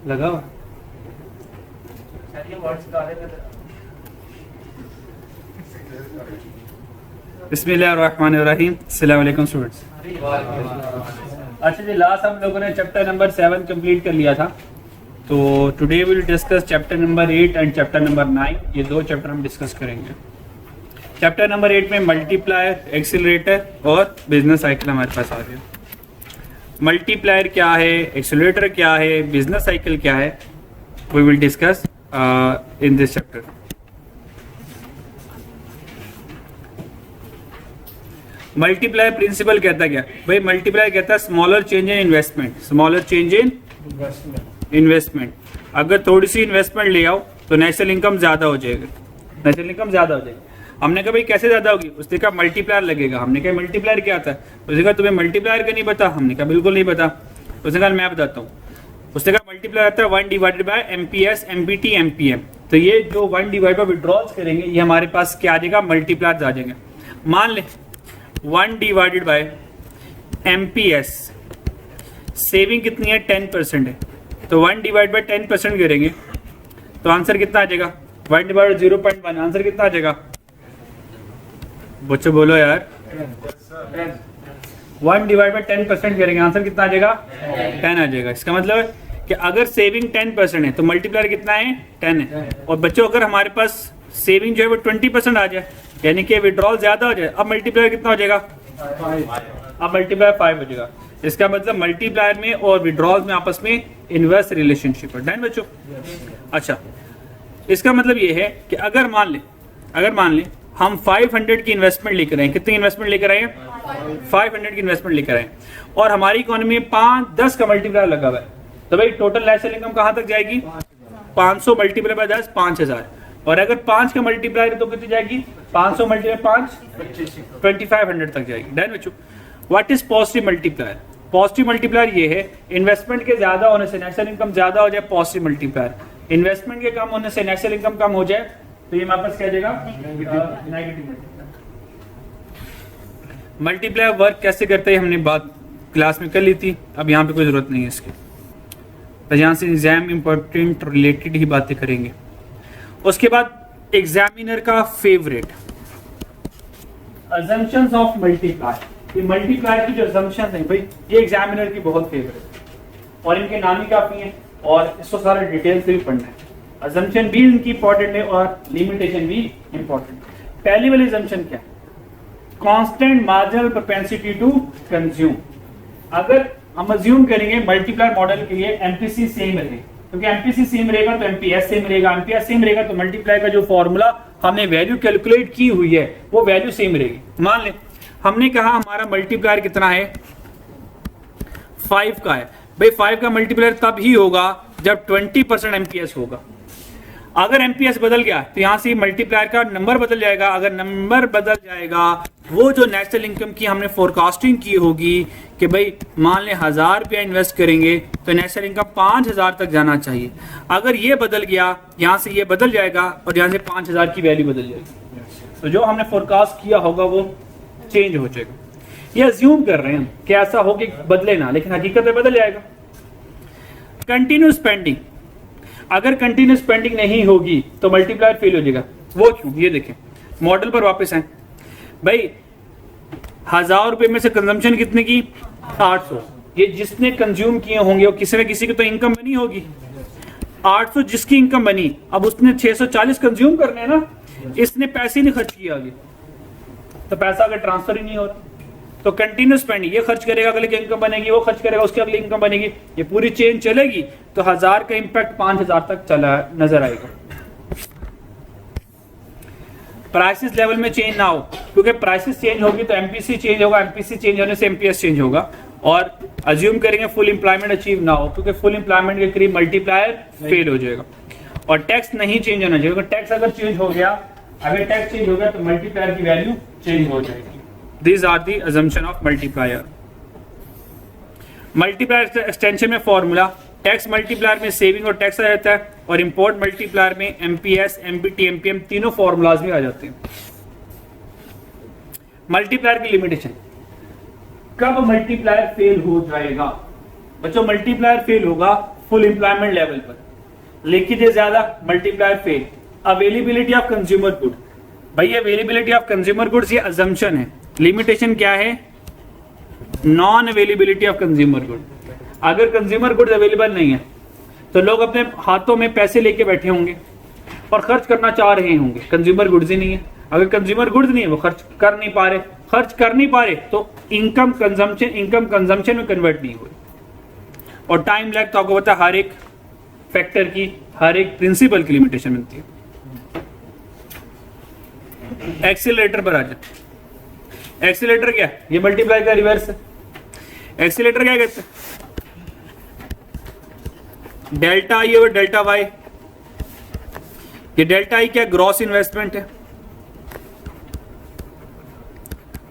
लगा बिस्मिल्लाहिर्रहमानिर्रहीम। अस्सलाम वालेकुम स्टूडेंट्स। अच्छा जी, लास्ट हम लोगों ने चैप्टर नंबर 7 कंप्लीट कर लिया था, तो today will discuss chapter number 8 and chapter number 9। ये दो चैप्टर हम डिस्कस करेंगे। चैप्टर नंबर 8 में मल्टीप्लायर, एक्सीलरेटर और बिजनेस साइकिल हमारे पास आ गया। मल्टीप्लायर क्या है, एक्सीलरेटर क्या है, बिजनेस साइकिल क्या है, we will discuss in this chapter. Multiplier principle कहता क्या भाई? मल्टीप्लायर कहता है smaller change in investment. Smaller change in investment. अगर थोड़ी सी इन्वेस्टमेंट ले आओ तो नेशनल इनकम ज्यादा हो जाएगी। नेशनल इनकम ज्यादा हो जाएगी। हमने कहा भाई कैसे ज्यादा होगी? उसने कहा मल्टीप्लायर लगेगा। हमने कहा मल्टीप्लायर क्या आता है? उसने कहा तुम्हें मल्टीप्लायर का नहीं पता? हमने कहा बिल्कुल नहीं पता। उसने कहा मैं बताता हूँ। उसने कहा मल्टीप्लायर आता है 1 divided by MPS, MPT, MPM। तो ये जो 1 डिवाइड बाय विड्रॉल्स करेंगे ये हमारे पास क्या आ जाएगा? मल्टीप्लायर आ जाएंगे। मान ले 1 डिवाइडेड बाय MPS, सेविंग कितनी है? 10% है। तो 1 डिवाइड बाय 10% करेंगे तो आंसर कितना आ जाएगा? 1 डिवाइड 0.1, आंसर कितना आ जाएगा? बच्चों बोलो यार। 1 डिवाइड बाय 10% करेंगे, आंसर कितना आ जाएगा? 10 आ जाएगा। इसका मतलब है कि अगर सेविंग 10% है तो मल्टीप्लायर कितना है? 10 है। और बच्चों अगर हमारे पास सेविंग जो है वो 20% आ जाए, यानी कि विड्रॉल ज्यादा हो जाए, अब मल्टीप्लायर कितना हो जाएगा? 5। अब मल्टीप्लायर 5 हो जाएगा। इसका मतलब मल्टीप्लायर में और विड्रॉल में आपस में इनवर्स रिलेशनशिप है। डन बच्चों? अच्छा, इसका मतलब ये है कि अगर मान ले हम 500 की इन्वेस्टमेंट लेकर आए। कितनी इन्वेस्टमेंट लेकर आए? 500 की इन्वेस्टमेंट लेकर आए और हमारी इकोनॉमी में 5-10 का मल्टीप्लायर लगा हुआ है, तो भाई टोटल नेशनल इनकम कहां तक जाएगी? 500 मल्टीप्लाई बाय 10, 5000। और अगर 5 का मल्टीप्लायर तो कितनी जाएगी? 500 मल्टीप्लाई 5, 2500 तक जाएगी। डन बच्चों? What is positive multiplier? Positive multiplier ये है इन्वेस्टमेंट के ज्यादा होने से नेशनल इनकम ज्यादा हो जाए, पॉजिटिव मल्टीप्लायर। इन्वेस्टमेंट के कम होने से नेशनल इनकम कम हो जाए तो ये हमारे पास क्या जाएगा? Negative multiplier. वर्क कैसे करते हैं हमने बात क्लास में कर ली थी, अब यहाँ पे कोई जरूरत नहीं है इसकी। तो यहाँ से एग्जाम इंपॉर्टेंट रिलेटेड ही बातें करेंगे। उसके बाद एग्जामिनर का फेवरेट अजम्पशंस ऑफ मल्टीप्लायर। ये मल्टीप्लायर की जो अजम्पशंस हैं भाई, ये एग्जामिनर की बहुत फेवरेट और इनके नाम ही काफी हैं और इसको सारा डिटेल से भी पढ़ना है। अजम्पशन भी इनकी इंपॉर्टेंट है और लिमिटेशन भी इंपॉर्टेंट। पहली वाली अजम्पशन क्या है? Constant marginal propensity to consume. अगर हम अज्यूम करेंगे मल्टीप्लायर मॉडल के लिए MPC सेम रहे, क्योंकि MPC सेम रहेगा तो MPS सेम रहेगा, MPS सेम रहेगा तो मल्टीप्लाई का जो फॉर्मूला हमने वैल्यू कैलकुलेट की हुई है वो वैल्यू सेम रहेगी। मान ले हमने कहा हमारा मल्टीप्लायर कितना है? 5 का है। भाई 5 का मल्टीप्लायर तब ही होगा जब 20% MPS होगा। अगर MPS बदल गया तो यहां से मल्टीप्लायर का नंबर बदल जाएगा। अगर नंबर बदल जाएगा, वो जो नेशनल इनकम की हमने फोरकास्टिंग की होगी कि भाई मान ले 1000 रुपया इन्वेस्ट करेंगे तो नेशनल इनकम 5000 तक जाना चाहिए। अगर ये बदल गया, यहां से ये बदल जाएगा और यहां से 5000 की वैल्यू बदल जाएगी। तो जो हमने फोरकास्ट किया होगा वो चेंज हो जाएगा। ये अज्यूम कर रहे हैं कि ऐसा हो कि बदले ना, लेकिन हकीकत में बदल जाएगा। कंटिन्यू स्पेंडिंग, अगर कंटिन्यू स्पेंडिंग नहीं होगी तो मल्टीप्लायर फेल हो जाएगा। वो क्यों? ये देखें, मॉडल पर वापस आए भाई। 1000 रुपए में से कंजम्पशन कितने की? 800। ये जिसने कंज्यूम किए होंगे और किसी न किसी की तो इनकम बनी होगी। 800 जिसकी इनकम बनी, अब उसने 640 कंज्यूम करने हैं ना, इसने पैसे नहीं खर्च किया आगे, तो पैसा अगर ट्रांसफर ही नहीं हो रहा तो कंटिन्यू स्पेंडिंग, ये खर्च करेगा, अगले की इनकम बनेगी, वो खर्च करेगा, उसकी अगली इनकम बनेगी, ये पूरी चेन चलेगी तो 1000 का इंपैक्ट 5000 तक चला नजर आएगा। प्राइसेस लेवल में चेंज ना हो, क्योंकि प्राइसेस चेंज होगी तो MPC चेंज होगा, MPC चेंज होने से MPS चेंज होगा। और अज्यूम करेंगे फुल एम्प्लॉयमेंट अचीव ना हो, क्योंकि फुल एम्प्लॉयमेंट के करीब मल्टीप्लायर फेल हो जाएगा। और टैक्स नहीं चेंज होना चाहिए, क्योंकि टैक्स अगर चेंज हो गया, अगर टैक्स चेंज हो गया तो मल्टीप्लायर की वैल्यू चेंज हो जाएगी। These are the assumption of multiplier. Multiplier extension में फॉर्मूला टैक्स मल्टीप्लायर में सेविंग और टैक्स आ जाता है और इंपोर्ट मल्टीप्लायर में MPS, MPT, MPM तीनों फॉर्मूलाज भी आ जाते हैं। मल्टीप्लायर की लिमिटेशन, कब मल्टीप्लायर फेल हो जाएगा? बच्चों मल्टीप्लायर फेल होगा फुल एम्प्लॉयमेंट लेवल पर, लीकेज ज्यादा, multiplier fail. Availability of consumer good, भाई अवेलेबिलिटी ऑफ कंज्यूमर गुड्स ये अजम्पशन है, लिमिटेशन क्या है? Non availability of consumer good. अगर कंज्यूमर गुड्स अवेलेबल नहीं है तो लोग अपने हाथों में पैसे लेके बैठे होंगे और खर्च करना चाह रहे होंगे, कंज्यूमर गुड्स ही नहीं है। अगर कंज्यूमर गुड्स नहीं है, वो खर्च कर नहीं पा रहे, तो इनकम कंजम्पशन में कन्वर्ट नहीं हो रही। और टाइम लैग तो आपको पता है, हर एक फैक्टर की, हर एक प्रिंसिपल की लिमिटेशन मिलती है। एक्सीलरेटर पर आ जाए। एक्सीलरेटर क्या है? ये मल्टीप्लाई का रिवर्स है। एक्सीलरेटर क्या कहते हैं? डेल्टा आई और डेल्टा वाई। ये डेल्टा आई क्या? ग्रॉस इन्वेस्टमेंट है।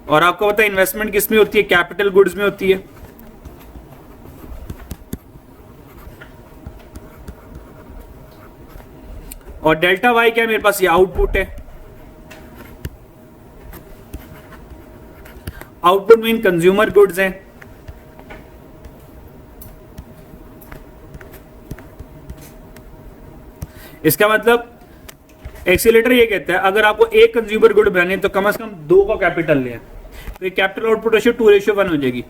और आपको पता है इन्वेस्टमेंट किस में होती है? कैपिटल गुड्स में होती है। और डेल्टा वाई क्या है? मेरे पास ये आउटपुट है। आउटपुट मीन कंज्यूमर गुड्स हैं। इसका मतलब एक्सीलरेटर ये कहता है अगर आपको एक कंज्यूमर गुड बनानी है तो कम से कम 2 का कैपिटल ले, तो ये कैपिटल आउटपुट रेशियो 2:1 हो जाएगी।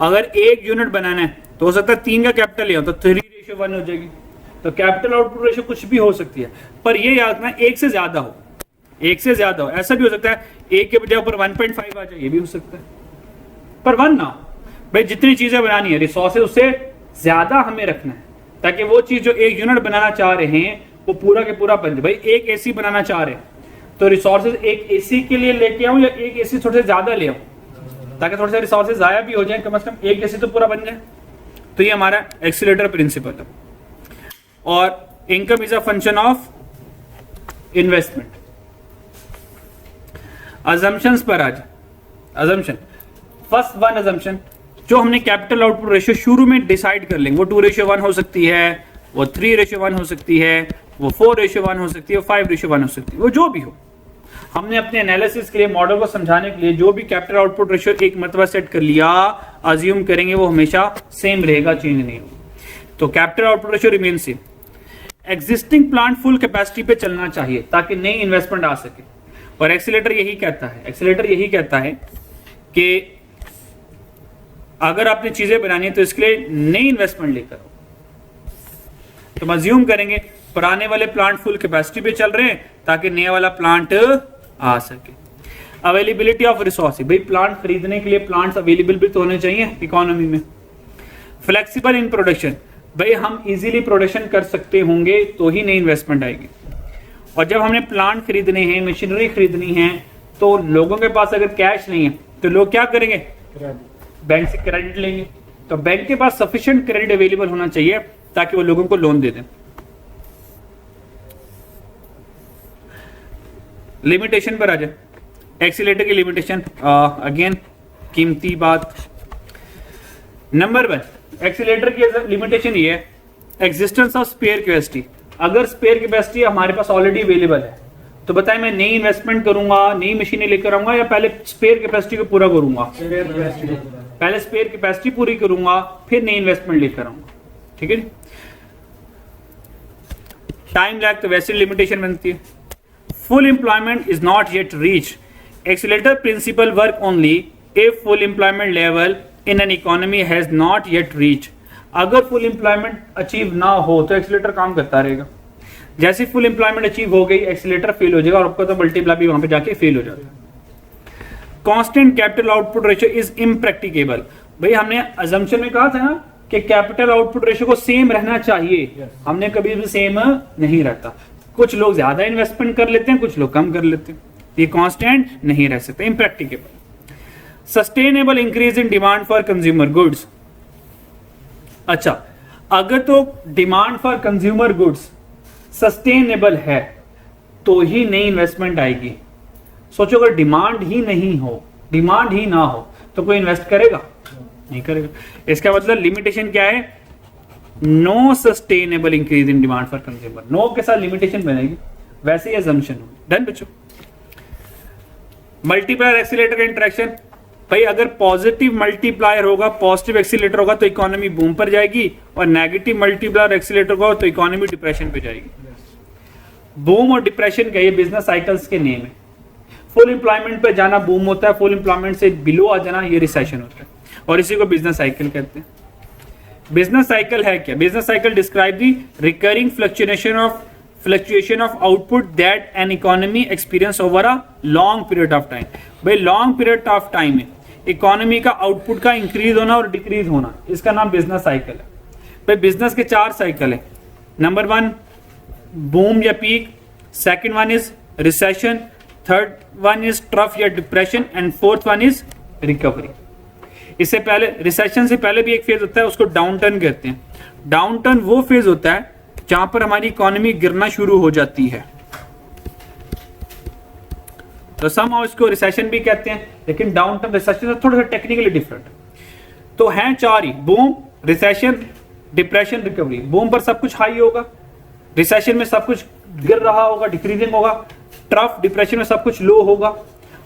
अगर एक यूनिट बनाना है तो हो सकता है 3 का कैपिटल ले तो 3:1 हो जाएगी। तो कैपिटल आउटपुट रेशियो कुछ भी हो सकती है, पर ये याद रखना एक से ज्यादा हो, एक से ज्यादा हो। ऐसा भी हो सकता है एक के बजाय ऊपर 1.5 आ जाए, ये भी हो सकता है, पर 1 ना। भाई जितनी चीजें बनानी है, रिसोर्सेज उससे ज्यादा हमें रखना है, ताकि वो चीज जो एक यूनिट बनाना चाह रहे हैं वो पूरा के पूरा बन जाए। भाई एक एसी बनाना चाह रहे हैं तो रिसोर्सेज एक एसी के लिए लेके आऊं या एक एसी थोड़े से ज्यादा ले आऊं, ताकि थोड़े से रिसोर्सेज जाया भी हो जाए, कम से कम एक एसी तो पूरा बन जाए। तो ये हमारा एक्सीलरेटर प्रिंसिपल है। और income is a function of investment. Assumptions पर आज अजम्पशन, फर्स्ट वन अजम्पशन जो हमने कैपिटल आउटपुट रेशियो शुरू में डिसाइड कर लेंगे, वो 2:1 हो सकती है, वो 3:1 हो सकती है, वो 4:1 हो सकती है, 5:1 हो सकती है, वो जो भी हो। हमने अपने एनालिसिस के लिए, मॉडल को समझाने के लिए जो भी कैपिटल आउटपुट रेशियो एक मरतबा सेट कर लिया, अज्यूम करेंगे वो हमेशा सेम रहेगा, चेंज नहीं होगा। तो capital output ratio remain same. Existing plant full capacity पे चलना चाहिए ताकि नई इन्वेस्टमेंट आ सके। और एक्सीलरेटर यही कहता है कि अगर आपने चीजें बनानी है तो इसके लिए नई इन्वेस्टमेंट लेकर आओ। तो हम अज्यूम करेंगे पुराने वाले प्लांट फुल कैपेसिटी पे चल रहे हैं ताकि नया वाला प्लांट आ सके। अवेलेबिलिटी ऑफ रिसोर्स, भाई प्लांट खरीदने के लिए प्लांट्स अवेलेबल भी तो होने चाहिए इकोनॉमी में। फ्लेक्सिबल इन प्रोडक्शन, भाई हम इजीली प्रोडक्शन कर सकते होंगे तो ही नई इन्वेस्टमेंट आएगी। और जब हमने प्लांट खरीदने हैं, मशीनरी खरीदनी है, तो लोगों के पास अगर कैश नहीं है तो लोग क्या करेंगे? बैंक से क्रेडिट लेंगे। तो बैंक के पास सफिशिएंट क्रेडिट अवेलेबल होना चाहिए ताकि वो लोगों को लोन दे दें। लिमिटेशन पर आ जाए। एक्सीलरेटर की लिमिटेशन, अगेन कीमती बात। नंबर 1 एक्सीलरेटर की लिमिटेशन ये है, एग्जिस्टेंस ऑफ स्पेयर कैपेसिटी। अगर स्पेयर कैपेसिटी हमारे पास ऑलरेडी अवेलेबल है तो बताएं मैं नई इन्वेस्टमेंट करूंगा, नई मशीनें लेकर आऊंगा या पहले स्पेयर कैपेसिटी को पूरा करूंगा? पहले स्पेयर कैपेसिटी पूरी करूंगा फिर नई इन्वेस्टमेंट लेकर आऊंगा। ठीक है जी। टाइम लैग तो वैसे लिमिटेशन बनती है। Full employment is not yet reach. Accelerator principle work only if full employment level in an economy has not yet reach. अगर फुल एम्प्लॉयमेंट अचीव ना हो तो एक्सीलरेटर काम करता रहेगा। जैसे फुल एम्प्लॉयमेंट अचीव हो गई एक्सीलरेटर फेल हो जाएगा और आपका तो मल्टीप्लाई भी वहां पे जाके फेल हो जाता है। Constant capital output ratio is impracticable. भाई हमने अजम्पशन में कहा था ना कि कैपिटल आउटपुट रेशियो को सेम रहना चाहिए, हमने कभी भी सेम नहीं रहता। कुछ लोग ज्यादा इन्वेस्टमेंट कर लेते हैं, कुछ लोग कम कर लेते हैं, ये कांस्टेंट नहीं रह सकता, impracticable. Sustainable increase in demand for consumer goods. अच्छा, अगर तो demand for consumer goods sustainable है तो ही नई इन्वेस्टमेंट आएगी। सोचो अगर डिमांड ही नहीं हो, डिमांड ही ना हो तो कोई इन्वेस्ट करेगा? नहीं करेगा। इसका मतलब लिमिटेशन क्या है? No sustainable increase in demand for consumer. No के साथ लिमिटेशन बनेगी, वैसे ही असम्पशन होगी। डन बच्चों। मल्टीप्लायर एक्सीलरेटर का इंटरेक्शन, भाई अगर पॉजिटिव मल्टीप्लायर होगा, पॉजिटिव एक्सीलेटर होगा तो इकोनॉमी बूम पर जाएगी, और नेगेटिव मल्टीप्लायर एक्सीलेटर होगा तो इकोनॉमी डिप्रेशन पे जाएगी। बूम और डिप्रेशन का ये बिजनेस साइकिल्स के नेम है। फुल एम्प्लॉयमेंट पे जाना बूम होता है, फुल एम्प्लॉयमेंट से बिलो आ जाना ये रिसेशन होता है, और इसी को बिजनेस साइकिल कहते हैं। बिजनेस साइकिल है क्या? Business cycle describe the recurring fluctuation of output that an economy experience over a long period of time. भाई लॉन्ग पीरियड ऑफ टाइम में इकोनॉमी का आउटपुट का इंक्रीज होना और डिक्रीज होना, इसका नाम बिजनेस साइकिल है। भाई बिजनेस के 4 साइकिल है। नंबर 1 बूम या peak, second one is recession, third one is trough या depression, and fourth one is recovery. इससे पहले रिसेशन से पहले भी एक फेज होता है, उसको डाउन टर्न कहते हैं। डाउन टर्न वो फेज होता है जहां पर हमारी इकोनॉमी गिरना शुरू हो जाती है, तो समहाउ इसको रिसेशन भी कहते हैं, लेकिन डाउन टर्न रिसेशन से थोड़ा सा टेक्निकली डिफरेंट। तो हैं 4 ही, boom, recession, depression, recovery. Boom पर सब कुछ हाई होगा, रिसेशन में सब कुछ गिर रहा होगा, डिक्रीजिंग होगा, ट्रफ डिप्रेशन में सब कुछ लो होगा,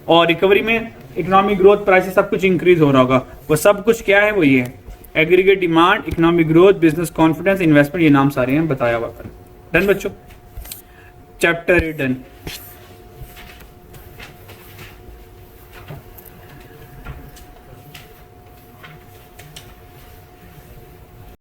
और रिकवरी में इकोनॉमिक ग्रोथ, प्राइसेस सब कुछ इंक्रीज हो रहा होगा। वो सब कुछ क्या है? वो ये है aggregate demand, economic growth, business confidence, investment, ये नाम सारे हैं बताया हुआ। डन बच्चों, चैप्टर डन।